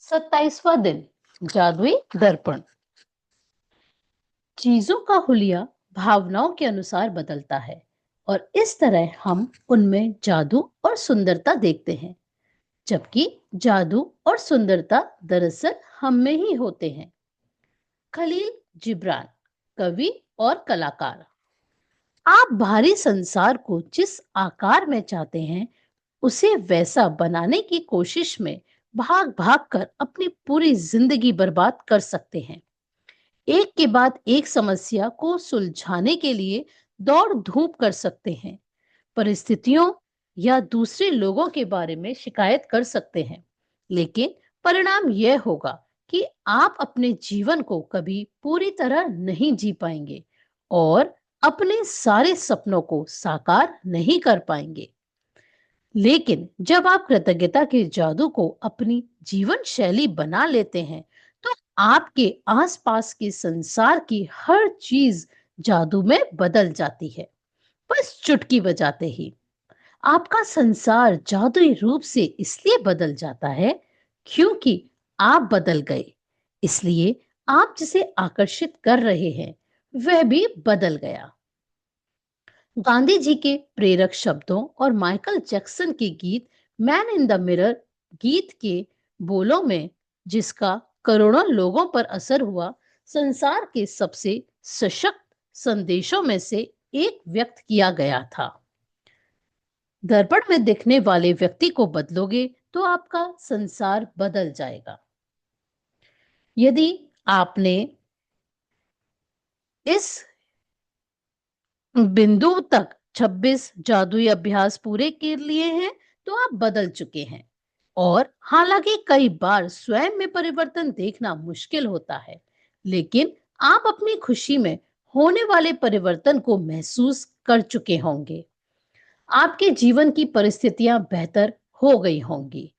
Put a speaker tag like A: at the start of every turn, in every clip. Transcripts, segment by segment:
A: 27वां दिन जादुई दर्पण। चीजों का हुलिया भावनाओं के अनुसार बदलता है और इस तरह हम उनमें जादू और सुंदरता देखते हैं, जबकि जादू और सुंदरता दरअसल हम में ही होते हैं। खलील जिब्रान, कवि और कलाकार। आप बाहरी संसार को जिस आकार में चाहते हैं उसे वैसा बनाने की कोशिश में भाग भाग कर अपनी पूरी जिंदगी बर्बाद कर सकते हैं। एक के बाद एक समस्या को सुलझाने के लिए दौड़ धूप कर सकते हैं, परिस्थितियों या दूसरे लोगों के बारे में शिकायत कर सकते हैं, लेकिन परिणाम यह होगा कि आप अपने जीवन को कभी पूरी तरह नहीं जी पाएंगे और अपने सारे सपनों को साकार नहीं कर पाएंगे। लेकिन जब आप कृतज्ञता के जादू को अपनी जीवन शैली बना लेते हैं, तो आपके आसपास के संसार की हर चीज जादू में बदल जाती है। बस चुटकी बजाते ही आपका संसार जादुई रूप से इसलिए बदल जाता है क्योंकि आप बदल गए। इसलिए आप जिसे आकर्षित कर रहे हैं वह भी बदल गया। गांधी जी के प्रेरक शब्दों और माइकल जैक्सन के गीत मैन इन द मिरर गीत के बोलों में, जिसका करोड़ों लोगों पर असर हुआ, संसार के सबसे सशक्त संदेशों में से एक व्यक्त किया गया था। दर्पण में दिखने वाले व्यक्ति को बदलोगे तो आपका संसार बदल जाएगा। यदि आपने इस बिंदु तक 26 जादुई अभ्यास पूरे कर लिए हैं, तो आप बदल चुके हैं। और हालांकि कई बार स्वयं में परिवर्तन देखना मुश्किल होता है, लेकिन आप अपनी खुशी में होने वाले परिवर्तन को महसूस कर चुके होंगे। आपके जीवन की परिस्थितियां बेहतर हो गई होंगी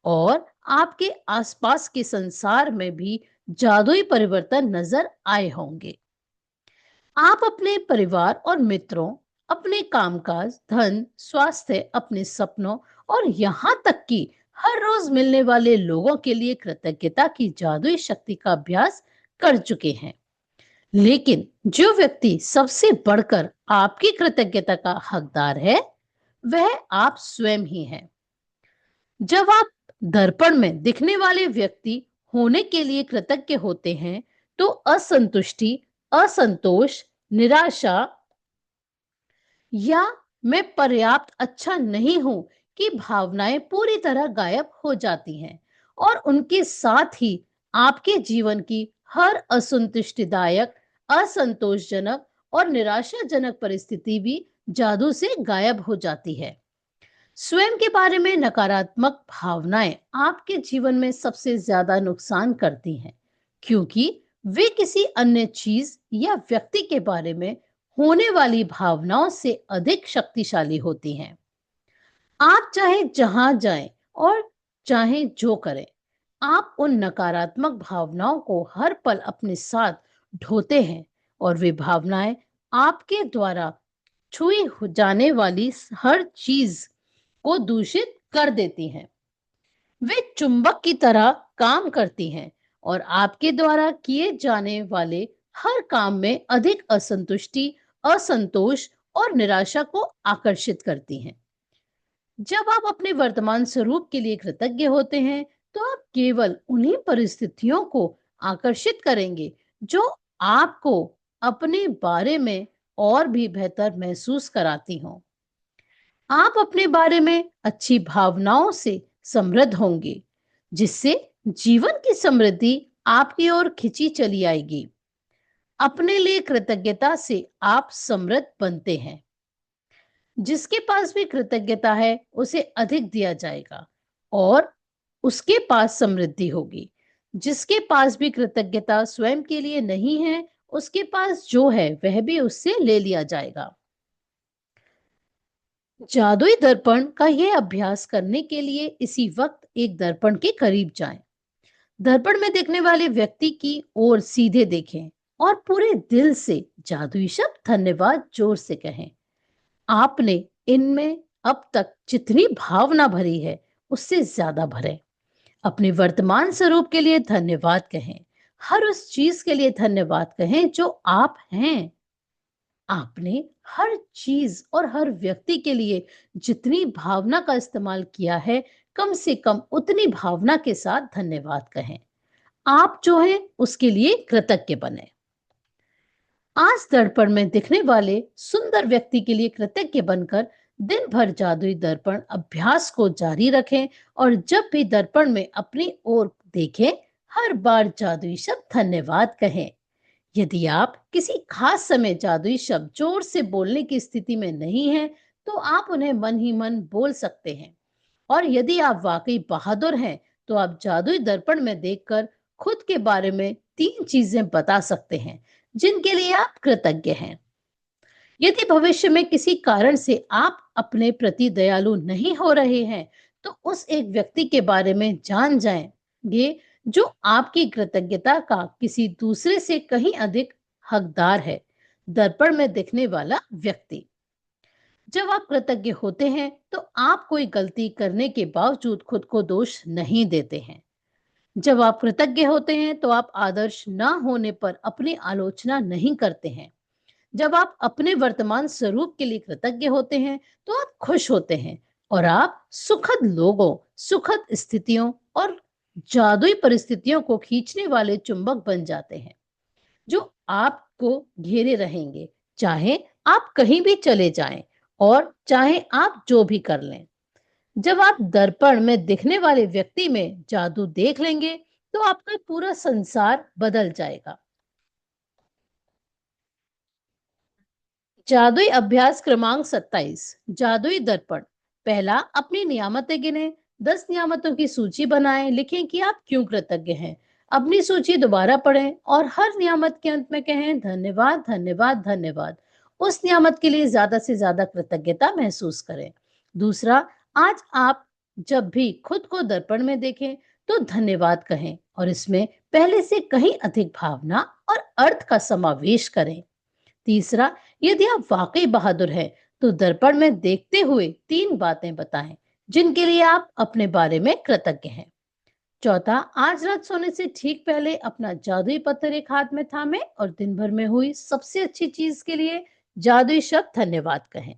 A: और आपके आसपास के संसार में भी जादुई परिवर्तन नजर आए होंगे। आप अपने परिवार और मित्रों, अपने कामकाज, धन, स्वास्थ्य, अपने सपनों और यहाँ तक कि हर रोज मिलने वाले लोगों के लिए कृतज्ञता की जादुई शक्ति का अभ्यास कर चुके हैं। लेकिन जो व्यक्ति सबसे बढ़कर आपकी कृतज्ञता का हकदार है, वह आप स्वयं ही हैं। जब आप दर्पण में दिखने वाले व्यक्ति होने के लिए कृतज्ञ होते हैं, तो असंतुष्टि, असंतोष, निराशा या मैं पर्याप्त अच्छा नहीं हूं की भावनाएं पूरी तरह गायब हो जाती हैं और उनके साथ ही आपके जीवन की हर असंतुष्टिदायक, असंतोषजनक और निराशाजनक परिस्थिति भी जादू से गायब हो जाती है। स्वयं के बारे में नकारात्मक भावनाएं आपके जीवन में सबसे ज्यादा नुकसान करती हैं, क्योंकि वे किसी अन्य चीज या व्यक्ति के बारे में होने वाली भावनाओं से अधिक शक्तिशाली होती हैं। आप चाहे जहां जाएं और चाहे जो करें, आप उन नकारात्मक भावनाओं को हर पल अपने साथ ढोते हैं और वे भावनाएं आपके द्वारा छुई जाने वाली हर चीज को दूषित कर देती हैं। वे चुंबक की तरह काम करती हैं और आपके द्वारा किए जाने वाले हर काम में अधिक असंतुष्टि, असंतोष और निराशा को आकर्षित करती हैं। जब आप अपने वर्तमान स्वरूप के लिए कृतज्ञ होते हैं, तो आप केवल उन्हीं परिस्थितियों को आकर्षित करेंगे जो आपको अपने बारे में और भी बेहतर महसूस कराती हों। आप अपने बारे में अच्छी भावनाओं से समृद्ध होंगे, जिससे जीवन की समृद्धि आपकी ओर खिंची चली आएगी। अपने लिए कृतज्ञता से आप समृद्ध बनते हैं। जिसके पास भी कृतज्ञता है उसे अधिक दिया जाएगा और उसके पास समृद्धि होगी। जिसके पास भी कृतज्ञता स्वयं के लिए नहीं है, उसके पास जो है वह भी उससे ले लिया जाएगा। जादुई दर्पण का यह अभ्यास करने के लिए इसी वक्त एक दर्पण के करीब जाएं। दर्पण में देखने वाले व्यक्ति की ओर सीधे देखें और पूरे दिल से जादुई शब्द धन्यवाद जोर से कहें। आपने इनमें अब तक जितनी भावना भरी है उससे ज्यादा भरें। अपने वर्तमान स्वरूप के लिए धन्यवाद कहें। हर उस चीज के लिए धन्यवाद कहें जो आप हैं। आपने हर चीज और हर व्यक्ति के लिए जितनी भावना का इस्तेमाल किया है, कम से कम उतनी भावना के साथ धन्यवाद कहें। आप जो हैं उसके लिए कृतज्ञ बने। आज दर्पण में दिखने वाले सुंदर व्यक्ति के लिए कृतज्ञ बनकर दिन भर जादुई दर्पण अभ्यास को जारी रखें और जब भी दर्पण में अपनी ओर देखें, हर बार जादुई शब्द धन्यवाद कहें। यदि आप किसी खास समय जादुई शब्द जोर से बोलने की स्थिति में नहीं हैं, तो आप उन्हें मन ही मन बोल सकते हैं। और यदि आप वाकई बहादुर हैं, तो आप जादुई दर्पण में देखकर खुद के बारे में 3 चीजें बता सकते हैं, जिनके लिए आप कृतज्ञ हैं। यदि भविष्य में किसी कारण से आप अपने प्रति दयालु नहीं हो रहे हैं, तो उस एक व्यक्ति के बारे में जान जाएंगे जो आपकी कृतज्ञता का किसी दूसरे से कहीं अधिक हकदार है। दर्पण में दिखने वाला व्यक्ति। जब आप कृतज्ञ होते हैं, तो आप कोई गलती करने के बावजूद खुद को दोष नहीं देते हैं। जब आप कृतज्ञ होते हैं, तो आप आदर्श ना होने पर अपनी आलोचना नहीं करते हैं। जब आप अपने वर्तमान स्वरूप के लिए कृतज्ञ होते हैं, तो आप खुश होते हैं और आप सुखद लोगों, सुखद स्थितियों और जादुई परिस्थितियों को खींचने वाले चुंबक बन जाते हैं, जो आपको घेरे रहेंगे, चाहे आप कहीं भी चले जाएं और चाहे आप जो भी कर लें। जब आप दर्पण में दिखने वाले व्यक्ति में जादू देख लेंगे, तो आपका पूरा संसार बदल जाएगा। जादुई अभ्यास क्रमांक 27। जादुई दर्पण। पहला, अपनी नियामतें गिने। 10 नियामतों की सूची बनाएं। लिखें कि आप क्यों कृतज्ञ हैं। अपनी सूची दोबारा पढ़ें और हर नियामत के अंत में कहें धन्यवाद, धन्यवाद, धन्यवाद। उस नियामत के लिए ज्यादा से ज्यादा कृतज्ञता महसूस करें। दूसरा, आज आप जब भी खुद को दर्पण में देखें, तो धन्यवाद कहें और इसमें पहले से कहीं अधिक भावना और अर्थ का समावेश करें। तीसरा, यदि आप वाकई बहादुर हैं, तो दर्पण में देखते हुए 3 बातें बताएं, जिनके लिए आप अपने बारे में कृतज्ञ हैं। चौथा, आज रात सोने से ठीक पहले अपना जादुई पत्थर एक हाथ में थामें और दिन भर में हुई सबसे अच्छी चीज के लिए जादुई शब्द धन्यवाद कहें।